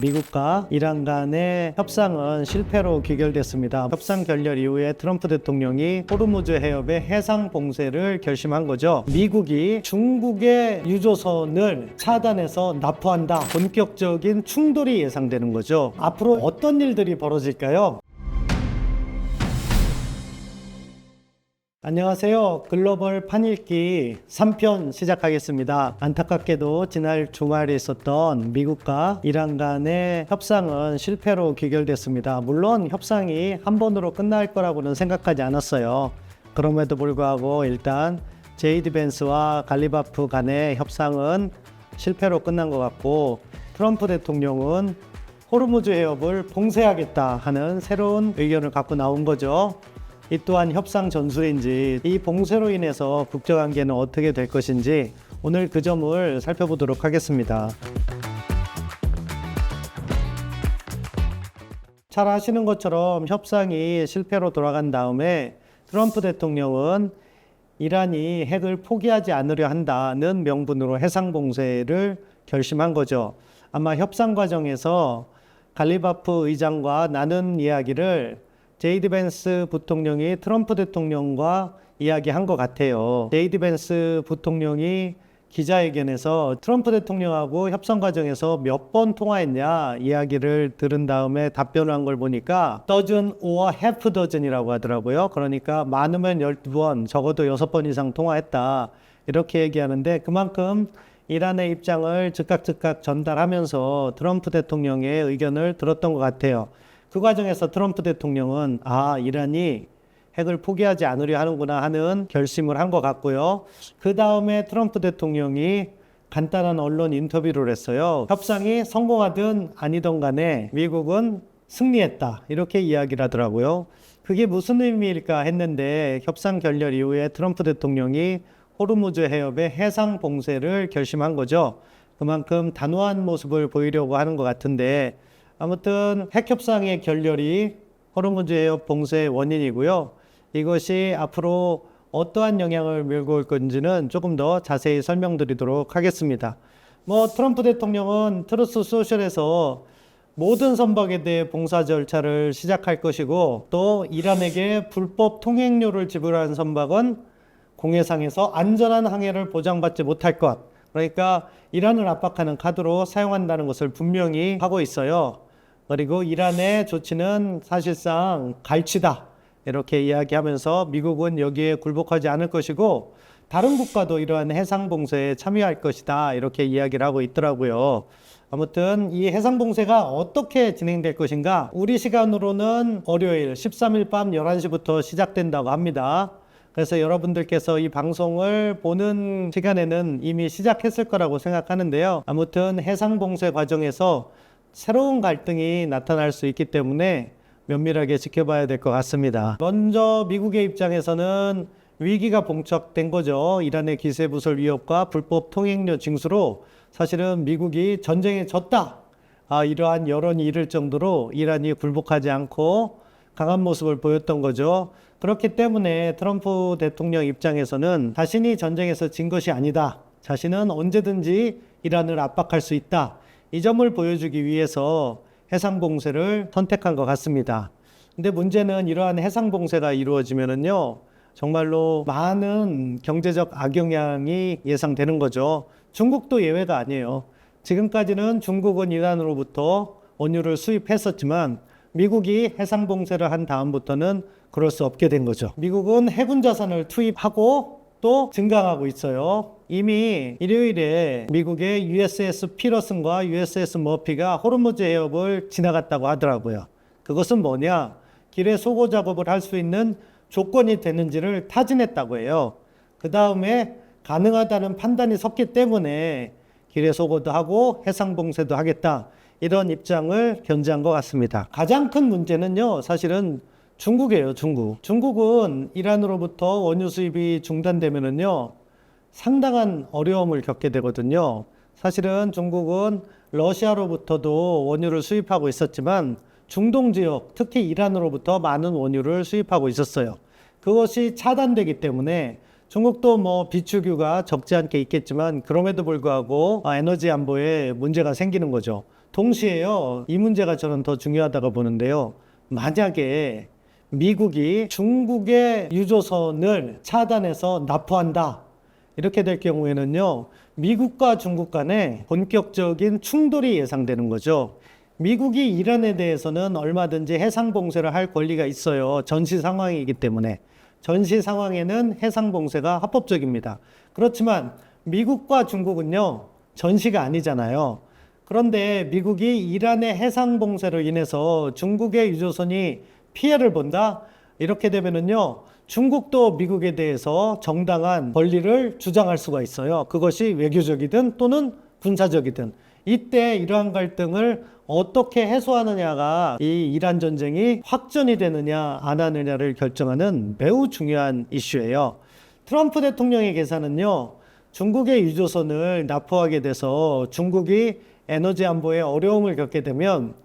미국과 이란 간의 협상은 실패로 귀결됐습니다. 협상 결렬 이후에 트럼프 대통령이 호르무즈 해협의 해상 봉쇄를 결심한 거죠. 미국이 중국의 유조선을 차단해서 납포한다. 본격적인 충돌이 예상되는 거죠. 앞으로 어떤 일들이 벌어질까요? 안녕하세요. 글로벌 판읽기 3편 시작하겠습니다. 안타깝게도 지난 주말에 있었던 미국과 이란 간의 협상은 실패로 귀결됐습니다. 물론 협상이 한 번으로 끝날 거라고는 생각하지 않았어요. 그럼에도 불구하고 일단 제이디 벤스와 갈리바프 간의 협상은 실패로 끝난 것 같고, 트럼프 대통령은 호르무즈 해협을 봉쇄하겠다 하는 새로운 의견을 갖고 나온 거죠. 이 또한 협상 전술인지, 이 봉쇄로 인해서 국제관계는 어떻게 될 것인지 오늘 그 점을 살펴보도록 하겠습니다. 잘 아시는 것처럼 협상이 실패로 돌아간 다음에 트럼프 대통령은 이란이 핵을 포기하지 않으려 한다는 명분으로 해상 봉쇄를 결심한 거죠. 아마 협상 과정에서 갈리바프 의장과 나눈 이야기를 제이디 벤스 부통령이 트럼프 대통령과 이야기한 것 같아요. 제이디 벤스 부통령이 기자회견에서 트럼프 대통령하고 협상 과정에서 몇 번 통화했냐 이야기를 들은 다음에 답변을 한 걸 보니까 dozen or half dozen이라고 하더라고요. 그러니까 많으면 12번, 적어도 6번 이상 통화했다, 이렇게 얘기하는데, 그만큼 이란의 입장을 즉각 전달하면서 트럼프 대통령의 의견을 들었던 것 같아요. 그 과정에서 트럼프 대통령은 이란이 핵을 포기하지 않으려 하는구나 하는 결심을 한 것 같고요. 그 다음에 트럼프 대통령이 간단한 언론 인터뷰를 했어요. 협상이 성공하든 아니든 간에 미국은 승리했다, 이렇게 이야기를 하더라고요. 그게 무슨 의미일까 했는데, 협상 결렬 이후에 트럼프 대통령이 호르무즈 해협의 해상 봉쇄를 결심한 거죠. 그만큼 단호한 모습을 보이려고 하는 것 같은데, 아무튼 핵협상의 결렬이 호르무즈 해협 봉쇄의 원인이고요. 이것이 앞으로 어떠한 영향을 밀고 올 건지는 조금 더 자세히 설명드리도록 하겠습니다. 트럼프 대통령은 트루스 소셜에서 모든 선박에 대해 봉사 절차를 시작할 것이고, 또 이란에게 불법 통행료를 지불하는 선박은 공해상에서 안전한 항해를 보장받지 못할 것, 그러니까 이란을 압박하는 카드로 사용한다는 것을 분명히 하고 있어요. 그리고 이란의 조치는 사실상 갈치다, 이렇게 이야기하면서 미국은 여기에 굴복하지 않을 것이고 다른 국가도 이러한 해상 봉쇄에 참여할 것이다, 이렇게 이야기를 하고 있더라고요. 아무튼 이 해상 봉쇄가 어떻게 진행될 것인가, 우리 시간으로는 월요일 13일 밤 11시부터 시작된다고 합니다. 그래서 여러분들께서 이 방송을 보는 시간에는 이미 시작했을 거라고 생각하는데요. 아무튼 해상 봉쇄 과정에서 새로운 갈등이 나타날 수 있기 때문에 면밀하게 지켜봐야 될 것 같습니다. 먼저 미국의 입장에서는 위기가 봉착된 거죠. 이란의 기세부설 위협과 불법 통행료 징수로 사실은 미국이 전쟁에 졌다, 이러한 여론이 이를 정도로 이란이 굴복하지 않고 강한 모습을 보였던 거죠. 그렇기 때문에 트럼프 대통령 입장에서는 자신이 전쟁에서 진 것이 아니다, 자신은 언제든지 이란을 압박할 수 있다, 이 점을 보여주기 위해서 해상 봉쇄를 선택한 것 같습니다. 근데 문제는 이러한 해상 봉쇄가 이루어지면은요, 정말로 많은 경제적 악영향이 예상되는 거죠. 중국도 예외가 아니에요. 지금까지는 중국은 이란으로부터 원유를 수입했었지만 미국이 해상 봉쇄를 한 다음부터는 그럴 수 없게 된 거죠. 미국은 해군 자산을 투입하고 또 증강하고 있어요. 이미 일요일에 미국의 USS 피러슨과 USS 머피가 호르무즈 해협을 지나갔다고 하더라고요. 그것은 뭐냐? 길에 소고 작업을 할 수 있는 조건이 되는지를 타진했다고 해요. 그 다음에 가능하다는 판단이 섰기 때문에 길에 소고도 하고 해상 봉쇄도 하겠다, 이런 입장을 견지한 것 같습니다. 가장 큰 문제는요, 사실은 중국이에요. 중국은 이란으로부터 원유 수입이 중단되면은요, 상당한 어려움을 겪게 되거든요. 사실은 중국은 러시아로부터도 원유를 수입하고 있었지만 중동 지역, 특히 이란으로부터 많은 원유를 수입하고 있었어요. 그것이 차단되기 때문에 중국도 비축유가 적지 않게 있겠지만 그럼에도 불구하고 에너지 안보에 문제가 생기는 거죠. 동시에요, 이 문제가 저는 더 중요하다고 보는데요. 만약에 미국이 중국의 유조선을 차단해서 납포한다, 이렇게 될 경우에는요, 미국과 중국 간에 본격적인 충돌이 예상되는 거죠. 미국이 이란에 대해서는 얼마든지 해상 봉쇄를 할 권리가 있어요. 전시 상황이기 때문에. 전시 상황에는 해상 봉쇄가 합법적입니다. 그렇지만 미국과 중국은요, 전시가 아니잖아요. 그런데 미국이 이란의 해상 봉쇄로 인해서 중국의 유조선이 피해를 본다? 이렇게 되면은요, 중국도 미국에 대해서 정당한 권리를 주장할 수가 있어요. 그것이 외교적이든 또는 군사적이든. 이때 이러한 갈등을 어떻게 해소하느냐가 이 이란 전쟁이 확전이 되느냐 안 하느냐를 결정하는 매우 중요한 이슈예요. 트럼프 대통령의 계산은요, 중국의 유조선을 납포하게 돼서 중국이 에너지 안보에 어려움을 겪게 되면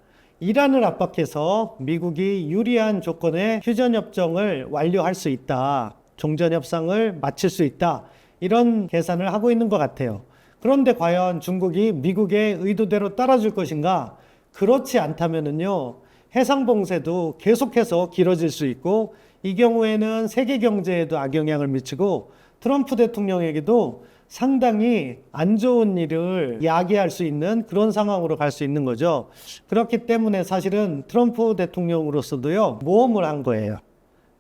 이란을 압박해서 미국이 유리한 조건의 휴전협정을 완료할 수 있다. 종전협상을 마칠 수 있다. 이런 계산을 하고 있는 것 같아요. 그런데 과연 중국이 미국의 의도대로 따라줄 것인가? 그렇지 않다면은요, 해상 봉쇄도 계속해서 길어질 수 있고, 이 경우에는 세계 경제에도 악영향을 미치고 트럼프 대통령에게도 상당히 안 좋은 일을 야기할 수 있는 그런 상황으로 갈 수 있는 거죠. 그렇기 때문에 사실은 트럼프 대통령으로서도요, 모험을 한 거예요.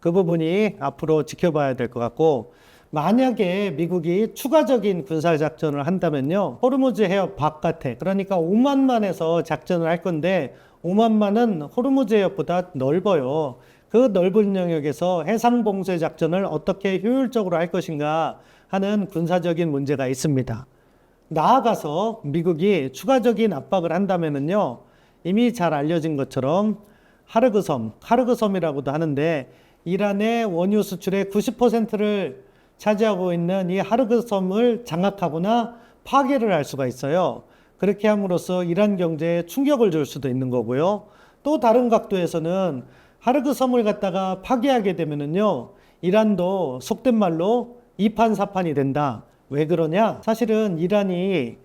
그 부분이 앞으로 지켜봐야 될 것 같고, 만약에 미국이 추가적인 군사작전을 한다면요, 호르무즈 해협 바깥에, 그러니까 오만만에서 작전을 할 건데, 오만만은 호르무즈 해협보다 넓어요. 그 넓은 영역에서 해상 봉쇄 작전을 어떻게 효율적으로 할 것인가 하는 군사적인 문제가 있습니다. 나아가서 미국이 추가적인 압박을 한다면은요, 이미 잘 알려진 것처럼 카르그섬이라고도 하는데, 이란의 원유 수출의 90%를 차지하고 있는 이 하르그섬을 장악하거나 파괴를 할 수가 있어요. 그렇게 함으로써 이란 경제에 충격을 줄 수도 있는 거고요. 또 다른 각도에서는 하르그섬을 갖다가 파괴하게 되면은요, 이란도 속된 말로 이판사판이 된다. 왜 그러냐? 사실은 이란이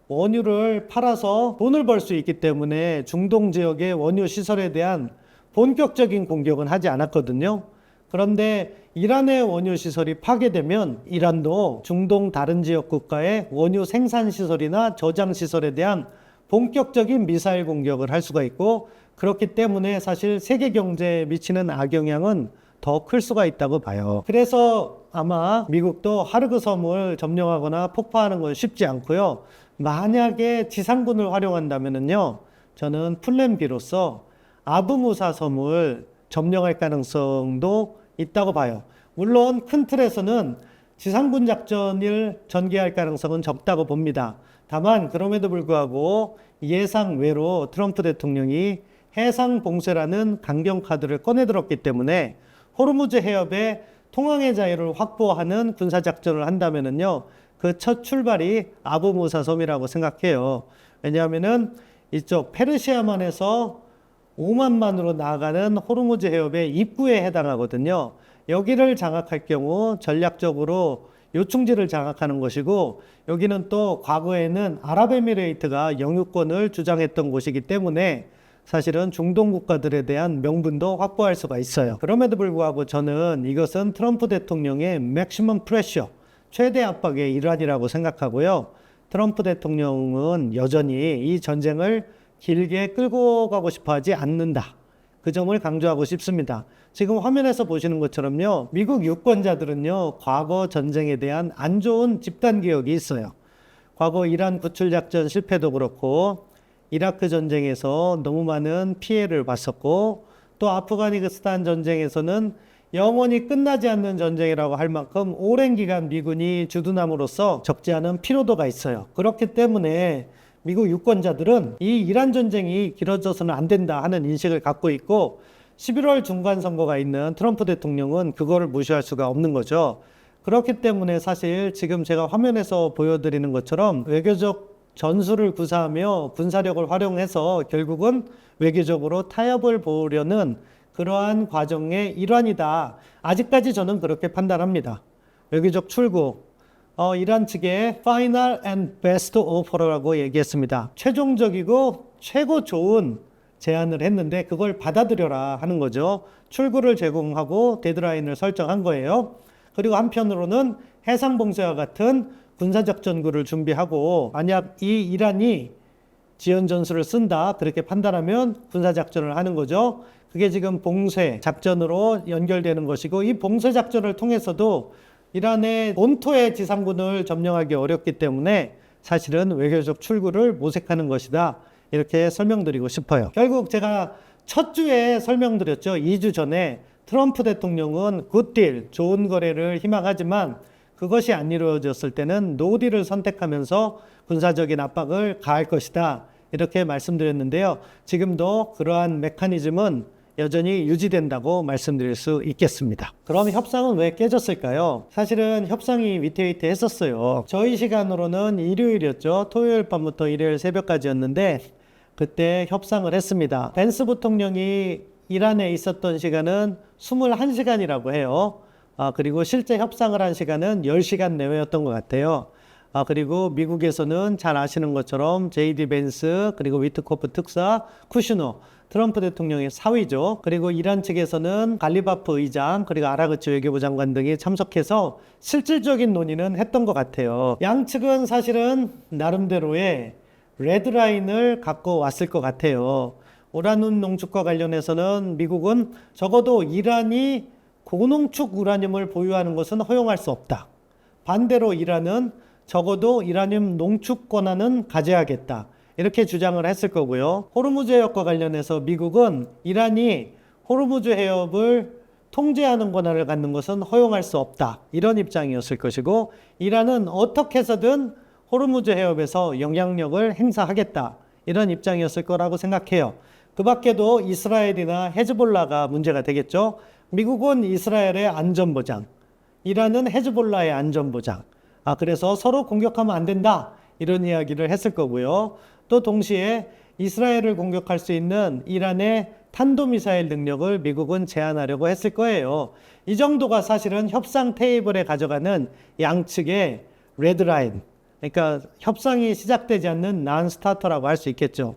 원유를 팔아서 돈을 벌 수 있기 때문에 중동 지역의 원유 시설에 대한 본격적인 공격은 하지 않았거든요. 그런데 이란의 원유 시설이 파괴되면 이란도 중동 다른 지역 국가의 원유 생산 시설이나 저장 시설에 대한 본격적인 미사일 공격을 할 수가 있고, 그렇기 때문에 사실 세계 경제에 미치는 악영향은 더 클 수가 있다고 봐요. 그래서 아마 미국도 하르그섬을 점령하거나 폭파하는 건 쉽지 않고요. 만약에 지상군을 활용한다면요, 저는 플랜 B로서 아부무사 섬을 점령할 가능성도 있다고 봐요. 물론 큰 틀에서는 지상군 작전을 전개할 가능성은 적다고 봅니다. 다만 그럼에도 불구하고 예상 외로 트럼프 대통령이 해상 봉쇄라는 강경 카드를 꺼내들었기 때문에 호르무즈 해협의 통항의 자유를 확보하는 군사작전을 한다면은요, 그 첫 출발이 아부무사 섬이라고 생각해요. 왜냐하면은 이쪽 페르시아만에서 오만만으로 나아가는 호르무즈 해협의 입구에 해당하거든요. 여기를 장악할 경우 전략적으로 요충지를 장악하는 것이고, 여기는 또 과거에는 아랍에미레이트가 영유권을 주장했던 곳이기 때문에 사실은 중동 국가들에 대한 명분도 확보할 수가 있어요. 그럼에도 불구하고 저는 이것은 트럼프 대통령의 맥시멈 프레셔, 최대 압박의 일환이라고 생각하고요. 트럼프 대통령은 여전히 이 전쟁을 길게 끌고 가고 싶어 하지 않는다. 그 점을 강조하고 싶습니다. 지금 화면에서 보시는 것처럼요, 미국 유권자들은요, 과거 전쟁에 대한 안 좋은 집단 기억이 있어요. 과거 이란 구출작전 실패도 그렇고, 이라크 전쟁에서 너무 많은 피해를 봤었고, 또 아프가니스탄 전쟁에서는 영원히 끝나지 않는 전쟁이라고 할 만큼 오랜 기간 미군이 주둔함으로써 적지 않은 피로도가 있어요. 그렇기 때문에 미국 유권자들은 이 이란 전쟁이 길어져서는 안 된다 하는 인식을 갖고 있고, 11월 중간 선거가 있는 트럼프 대통령은 그거를 무시할 수가 없는 거죠. 그렇기 때문에 사실 지금 제가 화면에서 보여드리는 것처럼 외교적 전술을 구사하며 군사력을 활용해서 결국은 외교적으로 타협을 보려는 그러한 과정의 일환이다. 아직까지 저는 그렇게 판단합니다. 외교적 출구, 이란 측의 Final and Best Offer라고 얘기했습니다. 최종적이고 최고 좋은 제안을 했는데 그걸 받아들여라 하는 거죠. 출구를 제공하고 데드라인을 설정한 거예요. 그리고 한편으로는 해상봉쇄와 같은 군사작전구를 준비하고 만약 이 이란이 지연전술을 쓴다 그렇게 판단하면 군사작전을 하는 거죠. 그게 지금 봉쇄 작전으로 연결되는 것이고 이 봉쇄 작전을 통해서도 이란의 본토의 지상군을 점령하기 어렵기 때문에 사실은 외교적 출구를 모색하는 것이다. 이렇게 설명드리고 싶어요. 결국 제가 첫 주에 설명드렸죠. 2주 전에 트럼프 대통령은 굿딜, 좋은 거래를 희망하지만 그것이 안 이루어졌을 때는 노딜을 선택하면서 군사적인 압박을 가할 것이다. 이렇게 말씀드렸는데요. 지금도 그러한 메커니즘은 여전히 유지된다고 말씀드릴 수 있겠습니다. 그럼 협상은 왜 깨졌을까요? 사실은 협상이 위태위태했었어요. 저희 시간으로는 일요일이었죠. 토요일 밤부터 일요일 새벽까지였는데 그때 협상을 했습니다. 벤스 부통령이 이란에 있었던 시간은 21시간이라고 해요. 그리고 실제 협상을 한 시간은 10시간 내외였던 것 같아요. 그리고 미국에서는 잘 아시는 것처럼 JD 벤스, 그리고 위트코프 특사, 쿠슈너, 트럼프 대통령의 사위죠. 그리고 이란 측에서는 갈리바프 의장, 그리고 아라그치 외교부 장관 등이 참석해서 실질적인 논의는 했던 것 같아요. 양측은 사실은 나름대로의 레드라인을 갖고 왔을 것 같아요. 우라늄 농축과 관련해서는 미국은 적어도 이란이 고농축 우라늄을 보유하는 것은 허용할 수 없다. 반대로 이란은 적어도 이라늄 농축 권한은 가져야겠다. 이렇게 주장을 했을 거고요. 호르무즈 해협과 관련해서 미국은 이란이 호르무즈 해협을 통제하는 권한을 갖는 것은 허용할 수 없다. 이런 입장이었을 것이고 이란은 어떻게 해서든 호르무즈 해협에서 영향력을 행사하겠다. 이런 입장이었을 거라고 생각해요. 그 밖에도 이스라엘이나 헤즈볼라가 문제가 되겠죠. 미국은 이스라엘의 안전보장, 이란은 헤즈볼라의 안전보장. 그래서 서로 공격하면 안 된다. 이런 이야기를 했을 거고요. 또 동시에 이스라엘을 공격할 수 있는 이란의 탄도미사일 능력을 미국은 제한하려고 했을 거예요. 이 정도가 사실은 협상 테이블에 가져가는 양측의 레드라인. 그러니까 협상이 시작되지 않는 난스타터라고 할 수 있겠죠.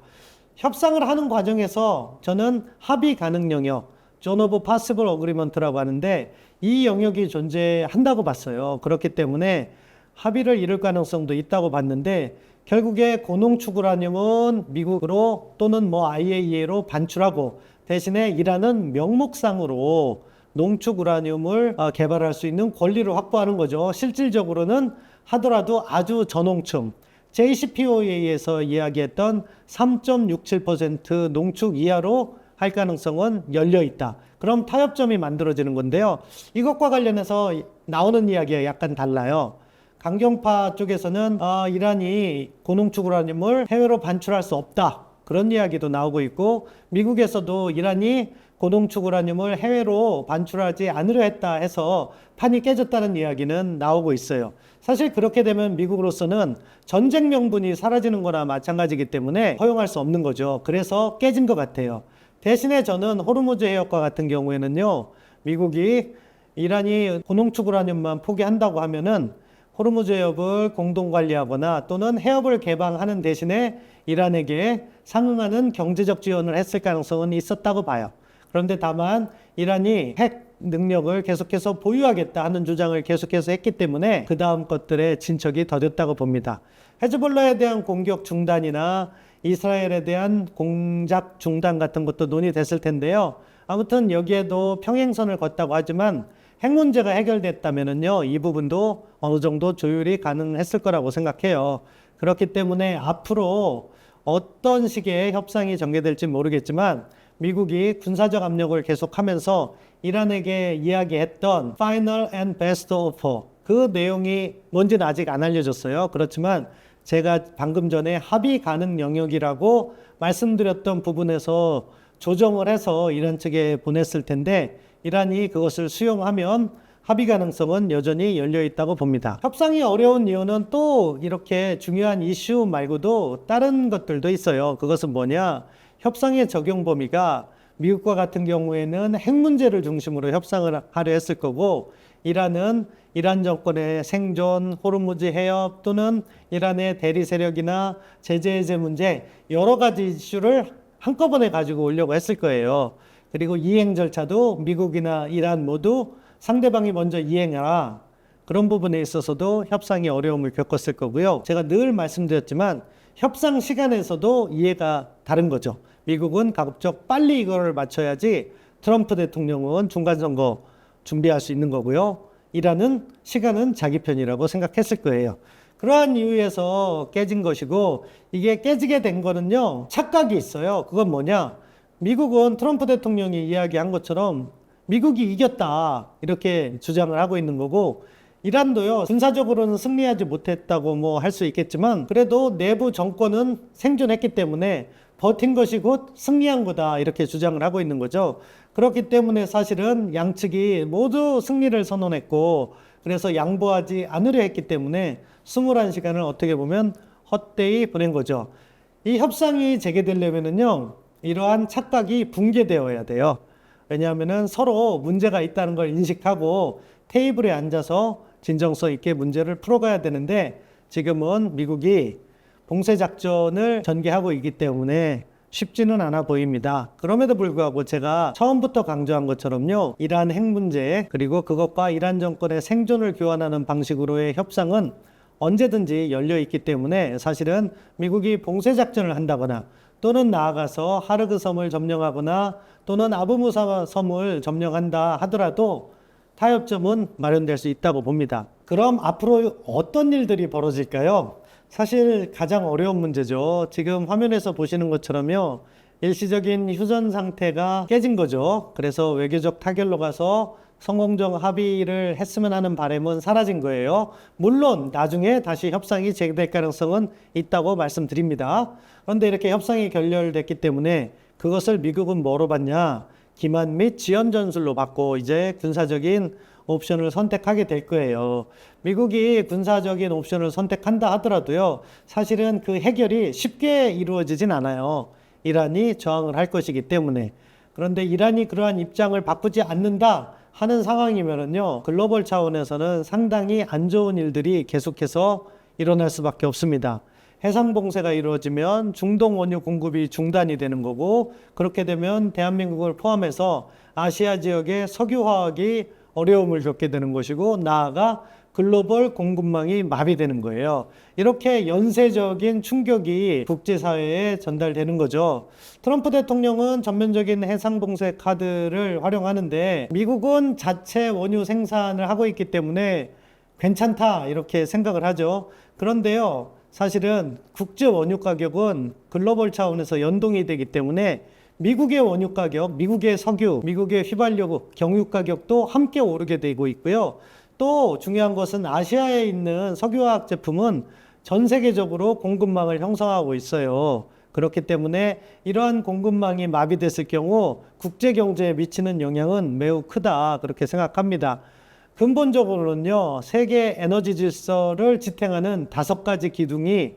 협상을 하는 과정에서 저는 합의 가능 영역, 존 오브 파시블 어그리먼트라고 하는데 이 영역이 존재한다고 봤어요. 그렇기 때문에 합의를 이룰 가능성도 있다고 봤는데 결국에 고농축 우라늄은 미국으로 또는 IAEA로 반출하고 대신에 이란은 명목상으로 농축 우라늄을 개발할 수 있는 권리를 확보하는 거죠. 실질적으로는 하더라도 아주 저농축, JCPOA에서 이야기했던 3.67% 농축 이하로 할 가능성은 열려 있다. 그럼 타협점이 만들어지는 건데요. 이것과 관련해서 나오는 이야기가 약간 달라요. 강경파 쪽에서는 이란이 고농축 우라늄을 해외로 반출할 수 없다. 그런 이야기도 나오고 있고 미국에서도 이란이 고농축 우라늄을 해외로 반출하지 않으려 했다 해서 판이 깨졌다는 이야기는 나오고 있어요. 사실 그렇게 되면 미국으로서는 전쟁 명분이 사라지는 거나 마찬가지이기 때문에 허용할 수 없는 거죠. 그래서 깨진 것 같아요. 대신에 저는 호르무즈 해협과 같은 경우에는요. 미국이 이란이 고농축 우라늄만 포기한다고 하면은 호르무즈 해협을 공동 관리하거나 또는 해협을 개방하는 대신에 이란에게 상응하는 경제적 지원을 했을 가능성은 있었다고 봐요. 그런데 다만 이란이 핵 능력을 계속해서 보유하겠다 하는 주장을 계속해서 했기 때문에 그 다음 것들의 진척이 더뎠다고 봅니다. 헤즈볼라에 대한 공격 중단이나 이스라엘에 대한 공작 중단 같은 것도 논의됐을 텐데요. 아무튼 여기에도 평행선을 걷다고 하지만 핵 문제가 해결됐다면은요, 이 부분도 어느 정도 조율이 가능했을 거라고 생각해요. 그렇기 때문에 앞으로 어떤 식의 협상이 전개될지 모르겠지만 미국이 군사적 압력을 계속하면서 이란에게 이야기했던 Final and Best Offer 그 내용이 뭔지는 아직 안 알려졌어요. 그렇지만 제가 방금 전에 합의 가능 영역이라고 말씀드렸던 부분에서 조정을 해서 이란 측에 보냈을 텐데 이란이 그것을 수용하면 합의 가능성은 여전히 열려 있다고 봅니다. 협상이 어려운 이유는 또 이렇게 중요한 이슈 말고도 다른 것들도 있어요. 그것은 뭐냐? 협상의 적용 범위가 미국과 같은 경우에는 핵 문제를 중심으로 협상을 하려 했을 거고 이란은 이란 정권의 생존, 호르무즈 해협 또는 이란의 대리 세력이나 제재 해제 문제 여러 가지 이슈를 한꺼번에 가지고 오려고 했을 거예요. 그리고 이행 절차도 미국이나 이란 모두 상대방이 먼저 이행하라. 그런 부분에 있어서도 협상이 어려움을 겪었을 거고요. 제가 늘 말씀드렸지만 협상 시간에서도 이해가 다른 거죠. 미국은 가급적 빨리 이걸 맞춰야지 트럼프 대통령은 중간선거 준비할 수 있는 거고요. 이란은 시간은 자기 편이라고 생각했을 거예요. 그러한 이유에서 깨진 것이고, 이게 깨지게 된 거는요, 착각이 있어요. 그건 뭐냐? 미국은 트럼프 대통령이 이야기한 것처럼 미국이 이겼다 이렇게 주장을 하고 있는 거고, 이란도요 군사적으로는 승리하지 못했다고 뭐 할 수 있겠지만 그래도 내부 정권은 생존했기 때문에 버틴 것이 곧 승리한 거다 이렇게 주장을 하고 있는 거죠. 그렇기 때문에 사실은 양측이 모두 승리를 선언했고, 그래서 양보하지 않으려 했기 때문에 21시간을 어떻게 보면 헛되이 보낸 거죠. 이 협상이 재개되려면은요 이러한 착각이 붕괴되어야 돼요. 왜냐하면은 서로 문제가 있다는 걸 인식하고 테이블에 앉아서 진정성 있게 문제를 풀어가야 되는데, 지금은 미국이 봉쇄작전을 전개하고 있기 때문에 쉽지는 않아 보입니다. 그럼에도 불구하고 제가 처음부터 강조한 것처럼요, 이란 핵 문제 그리고 그것과 이란 정권의 생존을 교환하는 방식으로의 협상은 언제든지 열려 있기 때문에 사실은 미국이 봉쇄작전을 한다거나 또는 나아가서 하르그 섬을 점령하거나 또는 아부무사 섬을 점령한다 하더라도 타협점은 마련될 수 있다고 봅니다. 그럼 앞으로 어떤 일들이 벌어질까요? 사실 가장 어려운 문제죠. 지금 화면에서 보시는 것처럼요, 일시적인 휴전 상태가 깨진 거죠. 그래서 외교적 타결로 가서 성공적 합의를 했으면 하는 바람은 사라진 거예요. 물론 나중에 다시 협상이 재개될 가능성은 있다고 말씀드립니다. 그런데 이렇게 협상이 결렬됐기 때문에 그것을 미국은 뭐로 봤냐? 기만 및 지연 전술로 받고 이제 군사적인 옵션을 선택하게 될 거예요. 미국이 군사적인 옵션을 선택한다 하더라도요, 사실은 그 해결이 쉽게 이루어지진 않아요. 이란이 저항을 할 것이기 때문에. 그런데 이란이 그러한 입장을 바꾸지 않는다 하는 상황이면은요, 글로벌 차원에서는 상당히 안 좋은 일들이 계속해서 일어날 수밖에 없습니다. 해상 봉쇄가 이루어지면 중동 원유 공급이 중단이 되는 거고, 그렇게 되면 대한민국을 포함해서 아시아 지역의 석유화학이 어려움을 겪게 되는 것이고, 나아가 글로벌 공급망이 마비되는 거예요. 이렇게 연쇄적인 충격이 국제사회에 전달되는 거죠. 트럼프 대통령은 전면적인 해상봉쇄 카드를 활용하는데 미국은 자체 원유 생산을 하고 있기 때문에 괜찮다 이렇게 생각을 하죠. 그런데요, 사실은 국제 원유 가격은 글로벌 차원에서 연동이 되기 때문에 미국의 원유 가격, 미국의 석유, 미국의 휘발유, 경유 가격도 함께 오르게 되고 있고요. 또 중요한 것은 아시아에 있는 석유화학 제품은 전 세계적으로 공급망을 형성하고 있어요. 그렇기 때문에 이러한 공급망이 마비됐을 경우 국제 경제에 미치는 영향은 매우 크다 그렇게 생각합니다. 근본적으로는요, 세계 에너지 질서를 지탱하는 5가지 기둥이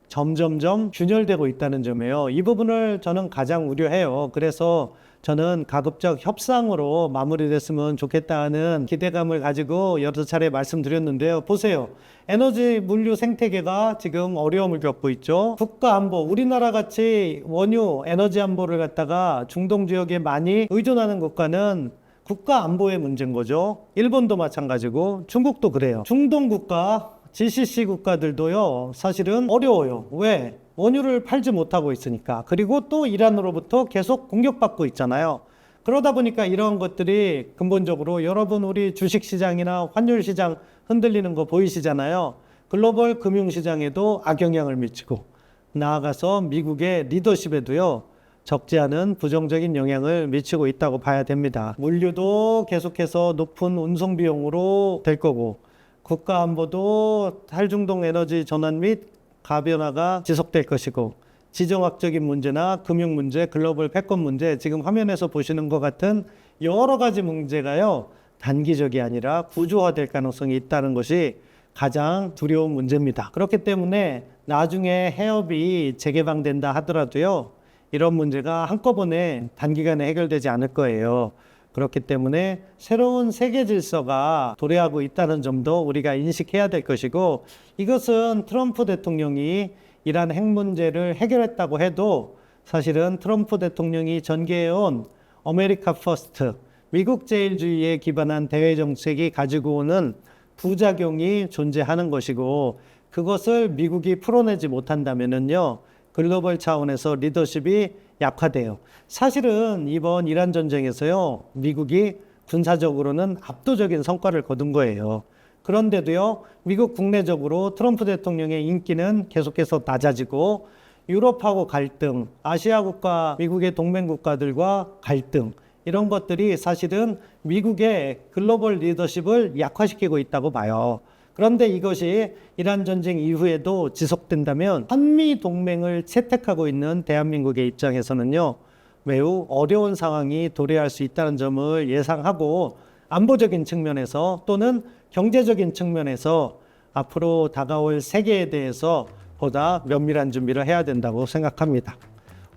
점점점 균열되고 있다는 점이에요. 이 부분을 저는 가장 우려해요. 그래서 저는 가급적 협상으로 마무리됐으면 좋겠다는 기대감을 가지고 여러 차례 말씀드렸는데요. 보세요. 에너지 물류 생태계가 지금 어려움을 겪고 있죠. 국가 안보, 우리나라 같이 원유 에너지 안보를 갖다가 중동 지역에 많이 의존하는 국가는 국가 안보의 문제인 거죠. 일본도 마찬가지고 중국도 그래요. 중동 국가, GCC 국가들도요, 사실은 어려워요. 왜? 원유를 팔지 못하고 있으니까. 그리고 또 이란으로부터 계속 공격받고 있잖아요. 그러다 보니까 이런 것들이 근본적으로 여러분 우리 주식시장이나 환율시장 흔들리는 거 보이시잖아요. 글로벌 금융시장에도 악영향을 미치고 나아가서 미국의 리더십에도요, 적지 않은 부정적인 영향을 미치고 있다고 봐야 됩니다. 물류도 계속해서 높은 운송 비용으로 될 거고, 국가안보도 탈중동 에너지 전환 및 가변화가 지속될 것이고, 지정학적인 문제나 금융 문제, 글로벌 패권 문제, 지금 화면에서 보시는 것 같은 여러 가지 문제가요, 단기적이 아니라 구조화될 가능성이 있다는 것이 가장 두려운 문제입니다. 그렇기 때문에 나중에 해협이 재개방된다 하더라도요, 이런 문제가 한꺼번에 단기간에 해결되지 않을 거예요. 그렇기 때문에 새로운 세계 질서가 도래하고 있다는 점도 우리가 인식해야 될 것이고, 이것은 트럼프 대통령이 이란 핵 문제를 해결했다고 해도 사실은 트럼프 대통령이 전개해온 아메리카 퍼스트, 미국 제일주의에 기반한 대외 정책이 가지고 오는 부작용이 존재하는 것이고, 그것을 미국이 풀어내지 못한다면요, 글로벌 차원에서 리더십이 약화돼요. 사실은 이번 이란 전쟁에서요, 미국이 군사적으로는 압도적인 성과를 거둔 거예요. 그런데도요, 미국 국내적으로 트럼프 대통령의 인기는 계속해서 낮아지고, 유럽하고 갈등, 아시아 국가, 미국의 동맹 국가들과 갈등, 이런 것들이 사실은 미국의 글로벌 리더십을 약화시키고 있다고 봐요. 그런데 이것이 이란 전쟁 이후에도 지속된다면 한미 동맹을 채택하고 있는 대한민국의 입장에서는요, 매우 어려운 상황이 도래할 수 있다는 점을 예상하고, 안보적인 측면에서 또는 경제적인 측면에서 앞으로 다가올 세계에 대해서 보다 면밀한 준비를 해야 된다고 생각합니다.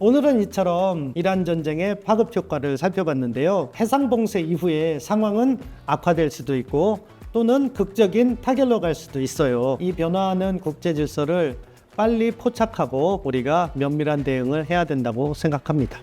오늘은 이처럼 이란 전쟁의 파급 효과를 살펴봤는데요. 해상봉쇄 이후에 상황은 악화될 수도 있고 또는 극적인 타결로 갈 수도 있어요. 이 변화하는 국제 질서를 빨리 포착하고 우리가 면밀한 대응을 해야 된다고 생각합니다.